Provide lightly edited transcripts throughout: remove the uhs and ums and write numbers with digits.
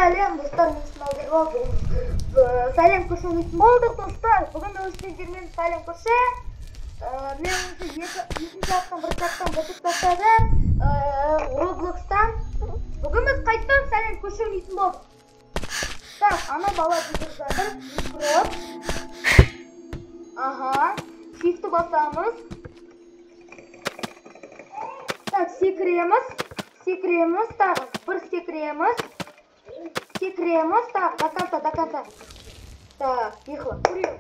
Сәлем достар, сәлем көрші болдық достар. Бүгін өстендермен сәлем көрші. Мен екінші жақтан бір жақтан бітіп тастадым Roblox'тан. Бүгін біз қайттан сәлем көрші болдық. Так, ана бала жүгір жатыр. Микроп. Ага, shift'ті басамыз. Так, секіреміз, тағы, бір секіреміз, так, до конца. Так, тихо, курим.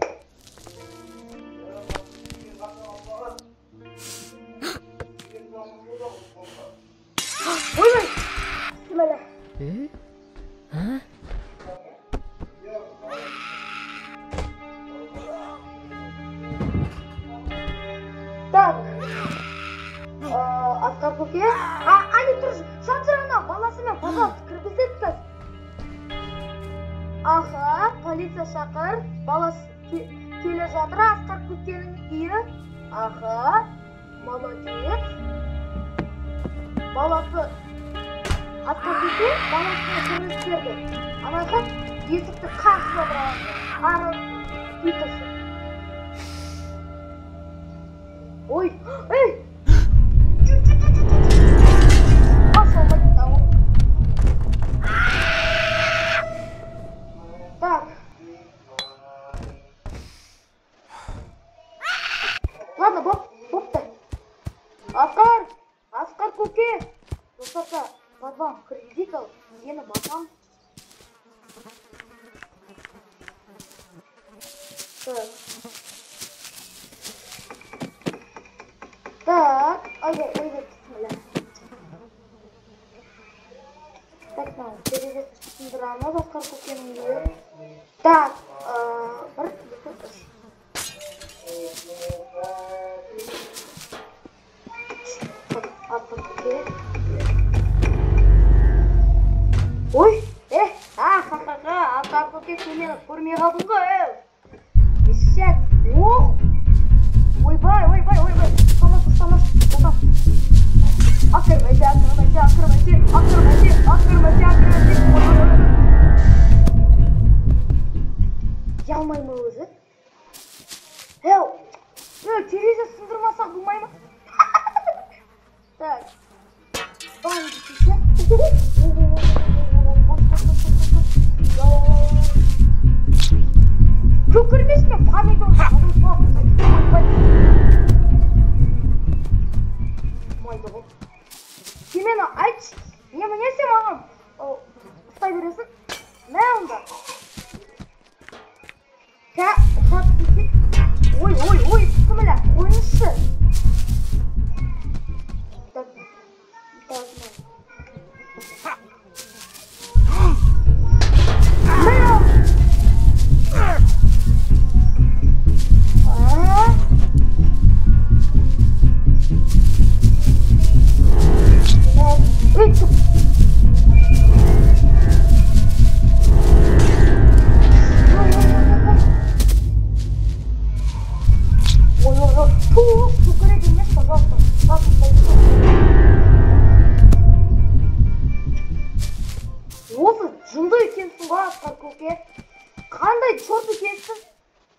Ой, кімәлі. Так. Асқар көке. Али тұр, шатырына баласымен, пожалуйста, кіргізетсіз. Аха, полиция шақыр. Баласы келе жатыр, Асқар көкенің үйі. Аха, молодец. Баласы, Асқар көке, баласына кіргіз берді. Анаға есікті қарсыла бұрады. Ары үйтісі. Ой, ей! Так. Ладно, бопты. Асқар көке. Достарша, подвам кредит ал, ені басам. Так, ой, бісмілля. Так, терезесі сындырамыз, Асқар көкенің үйі. Так, бір, үш. Асқар көке. Ой, ха-ха-ха, Асқар көке сені көрмей қалдың ғой, Ешек, ойбай. Самас. Akırmacı. Ялмай ма өзі? Терезе сындырмасақ болмай ма? Так. Бан жетесе. Жоқ көрмесіне помидор. Сен айтшы, не мінесе маған ұстай бересің? Мә онда? Ой, кімілі, ойыншы. Қандай чорт екенсің?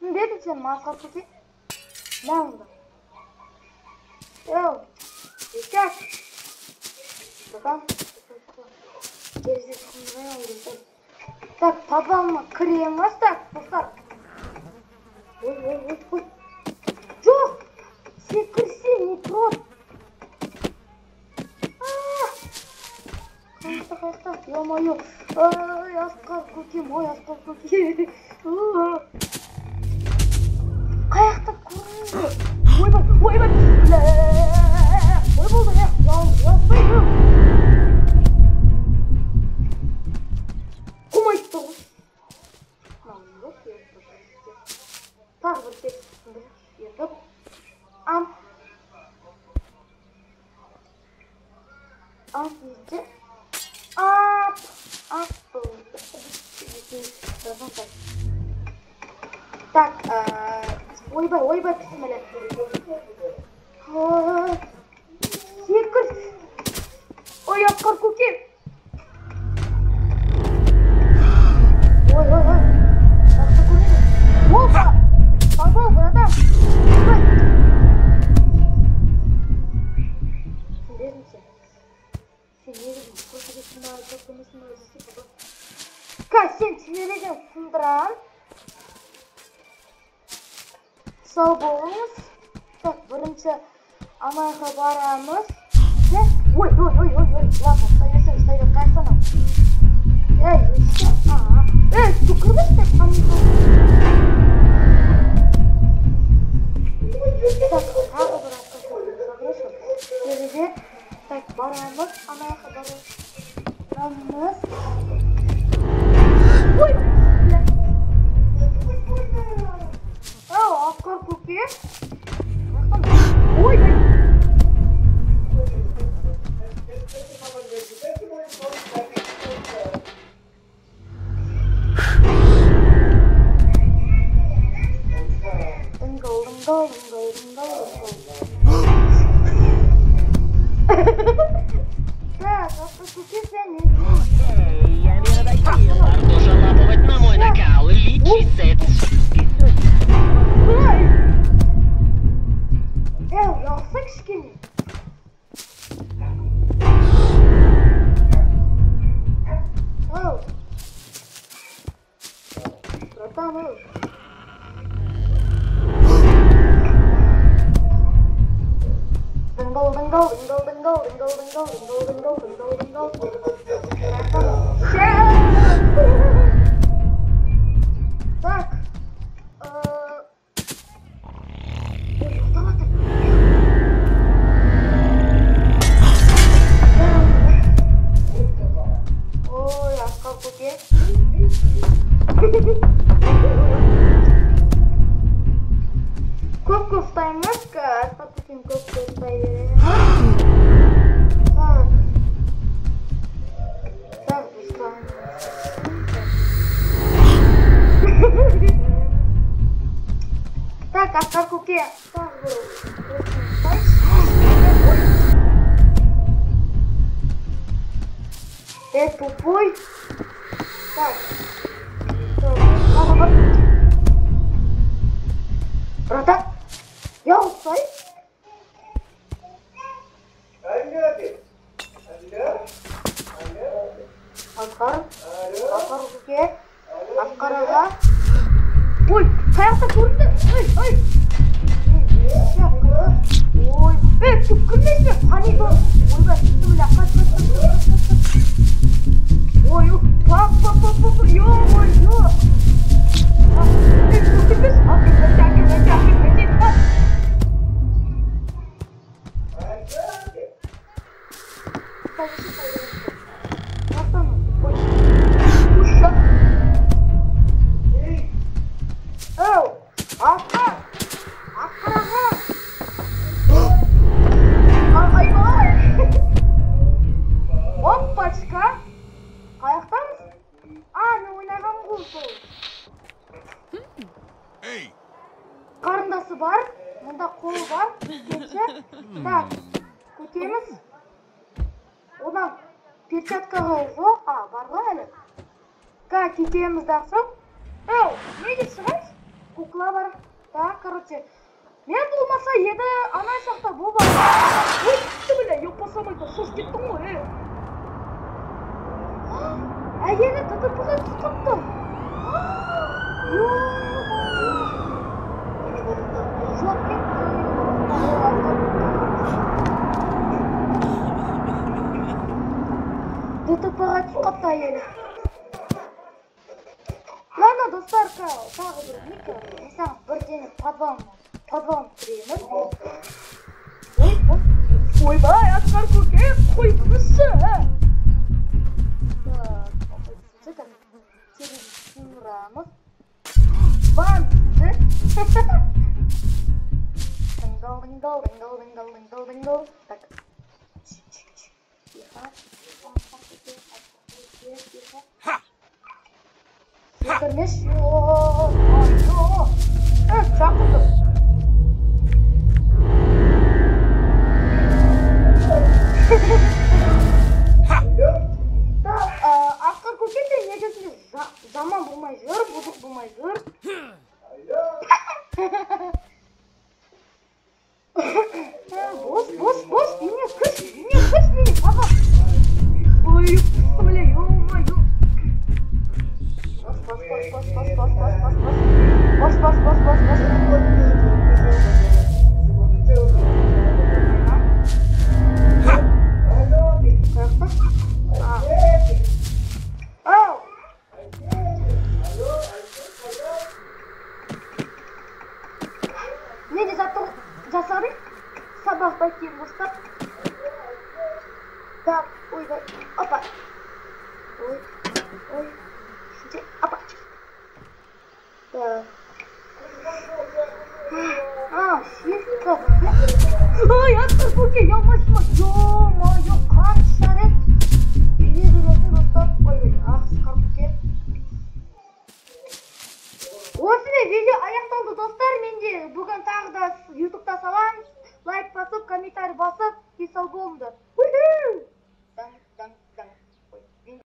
Түсінбедің сен, Асқар көке? Мә онда. Ешек. Бұдан. Терезе сындырмай алдым. Так, подвалыма кіреміз, так, достар. Ой. Жоқ! Секірсе, микроб. Қайықта, ё-моё. Ой, Асқар көкем, Асқар көке. Қайықта көрінді. Ойбай. Ой болды, яспай. Құмайды тұғыз. Тағы бір тексті етіп. Ете. Так, ойбай, бісмілля. Секір. Ой, Асқар көке. Опа! Попал, братан! Сен сендерден сындырам. Сау болыңыз. Так, бірінші анайға барамыз. Ой, ладно, стайды қайсанам. Түкірміз деп қанымға. Так, тағы бір атқа так, барамыз, анайға барамыз. Ой! Аққар көке. Ой! Продолжал лапывать на мой накал. Личи секс. Жақсы кішкене. Братан, Так. Ой, Аққар көке. Көп ұстаймыз, Аққар көкем көп ұстайды. Так, ұстаймыз. Так, Аққар көке. Тупой. Так. Братан, я устай. Аққар көке. Аққар аға. Ой, қаяқта көрінді? Ой. Ой, түкірмесіне қани бар. Ойбай, түкті біле қат. Ой, пап, ё-моё! Түкірмес, Опачка! Қаяқтамыз? Мен ойнаған ғой сол. Қарындасы бар, мұнда қолы бар, кетші. Так, көтеміз. Одан перчаткаға жоқ, бар ғой әлі. Кетеміз дақсың. Не деп шығайыз? Кукла бар. Так, короче. Мен болмаса еді, анай шақта бұл бар. Ой, күшті біле, еппасамайды, шош кеттің ғой, әйені тұтыпыға тұтыпты. Жоқ кетті. Тұтыпыға тұтыпты әйені. Ладно, достар, тағы бір мика. Mesela бірдені подвалым тұреміз. Ойбай, Аққар көке, қойдыңызшы. Сындырамыз. Бан сізді. Дыңдал. Так. Секірмеш. Шақырдым. Аққар көке де негізінде жаман болмай жүр, бұзық болмай жүр. ойбай, опа. Ой. Şimdi, опа. Так. Сетка. Ай, Аксакуки, ямайсың. Ё-моё, қанша рет үйге бересің достар. Ой, Аксакуки. Осындай видео аяқталды достар. Менде бүгін тағы да YouTube-та саламын. Лайк басып, комментарий басып, тез сау болыңдар.